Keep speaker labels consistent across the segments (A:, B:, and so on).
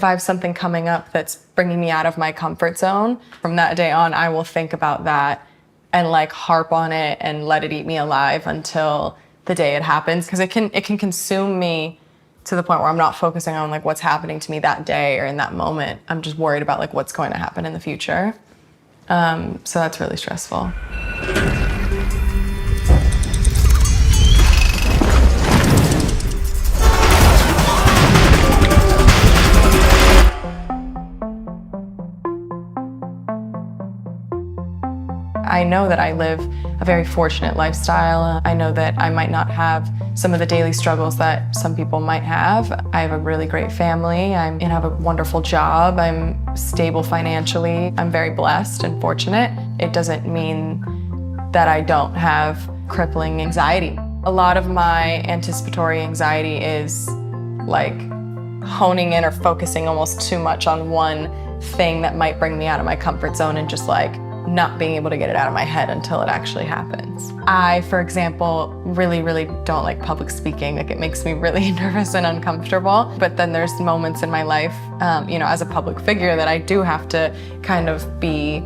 A: if I have something coming up that's bringing me out of my comfort zone, from that day on, I will think about that and like harp on it and let it eat me alive until the day it happens. Because it can consume me to the point where I'm not focusing on like what's happening to me that day or in that moment. I'm just worried about like what's going to happen in the future. So that's really stressful. I know that I live a very fortunate lifestyle. I know that I might not have some of the daily struggles that some people might have. I have a really great family. I have a wonderful job. I'm stable financially. I'm very blessed and fortunate. It doesn't mean that I don't have crippling anxiety. A lot of my anticipatory anxiety is like honing in or focusing almost too much on one thing that might bring me out of my comfort zone and just like not being able to get it out of my head until it actually happens. I, for example, really don't like public speaking. Like it makes me really nervous and uncomfortable. But then there's moments in my life, as a public figure that I do have to kind of be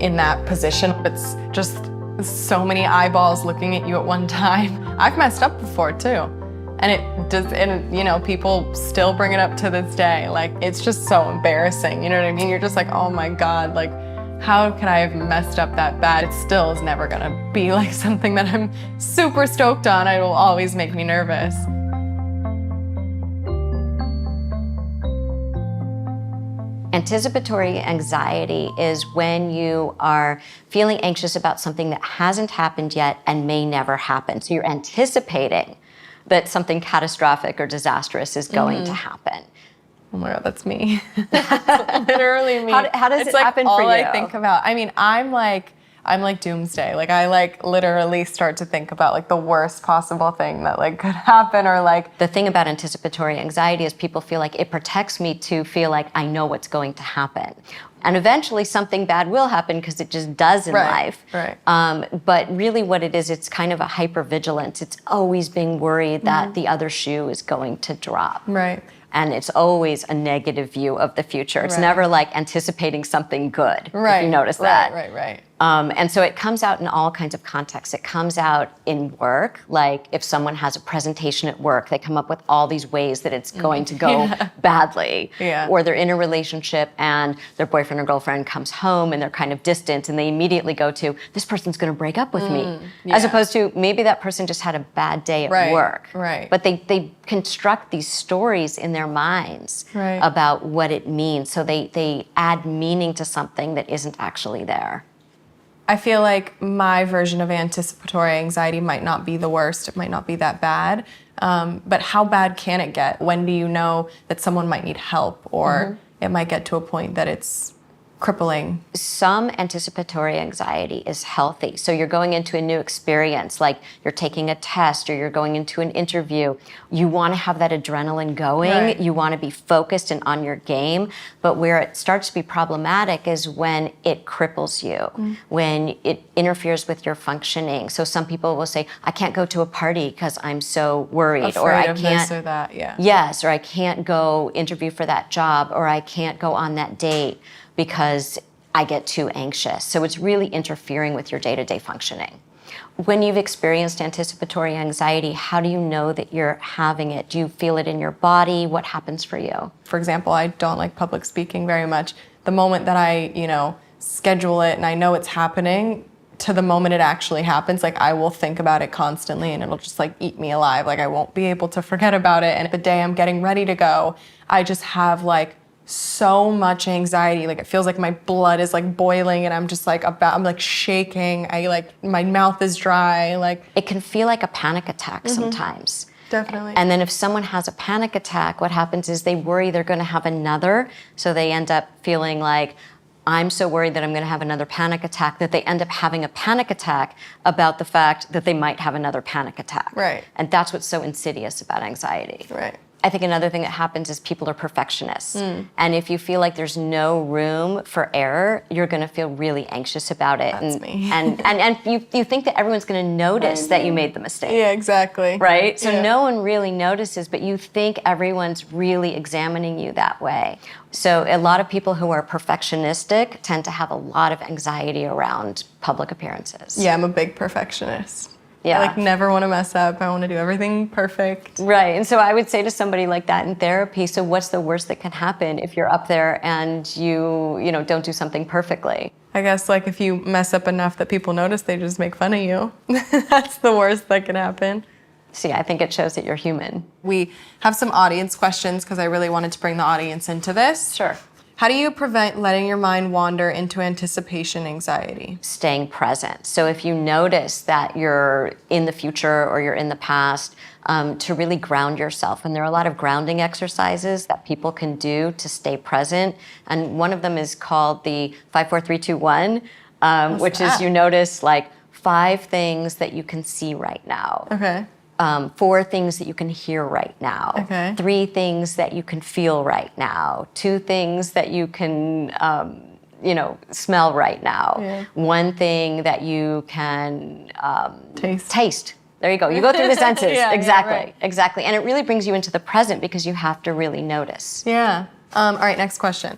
A: in that position. It's just so many eyeballs looking at you at one time. I've messed up before too. And people still bring it up to this day. Like, it's just so embarrassing. You know what I mean? You're just like, oh my God, like, how could I have messed up that bad? It still is never gonna be like something that I'm super stoked on. It will always make me nervous.
B: Anticipatory anxiety is when you are feeling anxious about something that hasn't happened yet and may never happen. So you're anticipating that something catastrophic or disastrous is going to happen.
A: Oh my God, that's me. That's literally me.
B: How does it happen for you?
A: All I think about. I mean, I'm like doomsday. Like I like literally start to think about like the worst possible thing that like could happen or like.
B: The thing about anticipatory anxiety is people feel like it protects me to feel like I know what's going to happen. And eventually something bad will happen because it just does in life.
A: Right.
B: But really what it is, it's kind of a hypervigilance. It's always being worried that the other shoe is going to drop.
A: Right.
B: And it's always a negative view of the future. It's never like anticipating something good, if you notice that.
A: Right.
B: And so it comes out in all kinds of contexts. It comes out in work, like if someone has a presentation at work, they come up with all these ways that it's going to go badly.
A: Yeah.
B: Or they're in a relationship and their boyfriend or girlfriend comes home and they're kind of distant and they immediately go to, this person's gonna break up with me.
A: Yeah.
B: As opposed to maybe that person just had a bad day at work.
A: Right.
B: But they construct these stories in their minds about what it means. So they add meaning to something that isn't actually there.
A: I feel like my version of anticipatory anxiety might not be the worst. It might not be that bad. But how bad can it get? When do you know that someone might need help or it might get to a point that it's crippling?
B: Some anticipatory anxiety is healthy. So you're going into a new experience, like you're taking a test or you're going into an interview. You want to have that adrenaline going.
A: Right.
B: You want to be focused and on your game. But where it starts to be problematic is when it cripples you, when it interferes with your functioning. So some people will say, I can't go to a party because I'm so worried.
A: Afraid
B: or I
A: of
B: can't,
A: this or that, yeah.
B: Yes, or I can't go interview for that job, or I can't go on that date because I get too anxious. So it's really interfering with your day-to-day functioning. When you've experienced anticipatory anxiety, how do you know that you're having it? Do you feel it in your body? What happens for you?
A: For example, I don't like public speaking very much. The moment that I, schedule it and I know it's happening, to the moment it actually happens, like I will think about it constantly and it'll just like eat me alive. Like I won't be able to forget about it. And the day I'm getting ready to go, I just have like so much anxiety. Like it feels like my blood is like boiling and I'm just like I'm like shaking. My mouth is dry. Like
B: it can feel like a panic attack sometimes.
A: Definitely.
B: And then if someone has a panic attack, what happens is they worry they're going to have another. So they end up feeling like, I'm so worried that I'm going to have another panic attack, that they end up having a panic attack about the fact that they might have another panic attack.
A: Right.
B: And that's what's so insidious about anxiety.
A: Right.
B: I think another thing that happens is people are perfectionists. And if you feel like there's no room for error, you're going to feel really anxious about it.
A: That's me.
B: And you think that everyone's going to notice that you made the mistake.
A: Yeah, exactly.
B: Right? So
A: Yeah.
B: no one really notices, but you think everyone's really examining you that way. So a lot of people who are perfectionistic tend to have a lot of anxiety around public appearances.
A: Yeah, I'm a big perfectionist.
B: Yeah.
A: I never want to mess up. I want to do everything perfect.
B: Right. And so I would say to somebody like that in therapy, so what's the worst that can happen if you're up there and you don't do something perfectly?
A: I guess if you mess up enough that people notice, they just make fun of you. That's the worst that can happen.
B: See, I think it shows that you're human.
A: We have some audience questions because I really wanted to bring the audience into this.
B: Sure.
A: How do you prevent letting your mind wander into anticipation anxiety?
B: Staying present. So if you notice that you're in the future or you're in the past, to really ground yourself. And there are a lot of grounding exercises that people can do to stay present. And one of them is called the 5, 4, 3, 2, 1, which is you notice 5 things that you can see right now.
A: Okay.
B: 4 things that you can hear right now.
A: Okay.
B: 3 things that you can feel right now. 2 things that you can, smell right now.
A: Yeah.
B: 1 thing that you can
A: Taste.
B: There you go. You go through the senses.
A: Yeah,
B: exactly.
A: right.
B: Exactly. And it really brings you into the present because you have to really notice.
A: Yeah. All right, next question.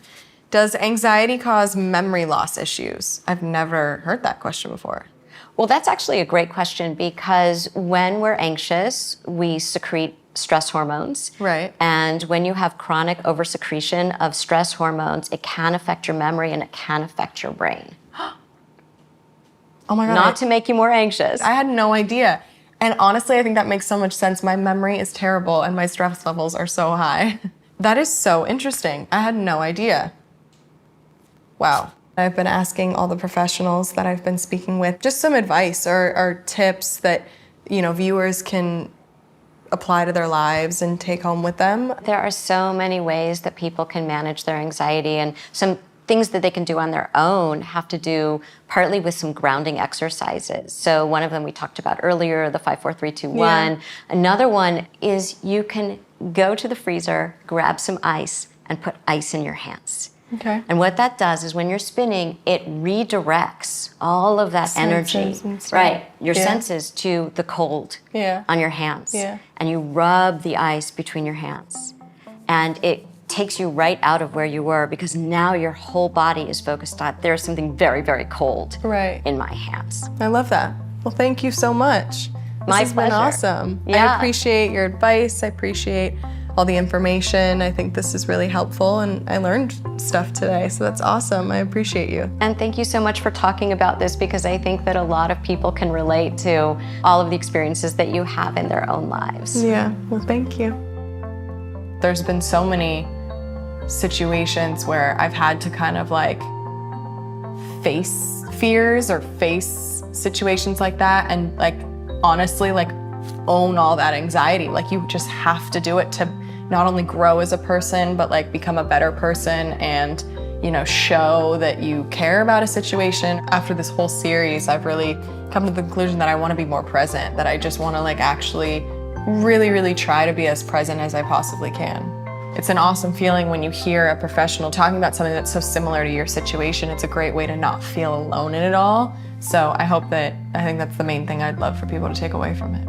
A: Does anxiety cause memory loss issues? I've never heard that question before.
B: Well, that's actually a great question because when we're anxious, we secrete stress hormones.
A: Right.
B: And when you have chronic oversecretion of stress hormones, it can affect your memory and it can affect your brain.
A: Oh my God.
B: Not to make you more anxious.
A: I had no idea. And honestly, I think that makes so much sense. My memory is terrible and my stress levels are so high. That is so interesting. I had no idea. Wow. I've been asking all the professionals that I've been speaking with just some advice or tips that, viewers can apply to their lives and take home with them.
B: There are so many ways that people can manage their anxiety, and some things that they can do on their own have to do partly with some grounding exercises. So one of them we talked about earlier, the 5, 4, 3, 2, 1.
A: Yeah.
B: Another one is you can go to the freezer, grab some ice, and put ice in your hands.
A: Okay.
B: And what that does is when you're spinning, it redirects all of that energy,
A: Senses and stuff.
B: right, your
A: Yeah.
B: senses to the cold
A: Yeah.
B: on your hands.
A: Yeah.
B: And you rub the ice between your hands. And it takes you right out of where you were because now your whole body is focused on there's something very, very cold
A: Right.
B: in my hands.
A: I love that. Well, thank you so much.
B: My
A: This has been
B: pleasure.
A: awesome.
B: Yeah.
A: I appreciate your advice. I appreciate all the information. I think this is really helpful and I learned stuff today, so that's awesome. I appreciate you.
B: And thank you so much for talking about this because I think that a lot of people can relate to all of the experiences that you have in their own lives.
A: Yeah, well, thank you. There's been so many situations where I've had to kind of face fears or face situations like that and honestly own all that anxiety. You just have to do it to not only grow as a person, but become a better person and, show that you care about a situation. After this whole series, I've really come to the conclusion that I want to be more present, that I just want to actually really, really try to be as present as I possibly can. It's an awesome feeling when you hear a professional talking about something that's so similar to your situation. It's a great way to not feel alone in it all. So I think that's the main thing I'd love for people to take away from it.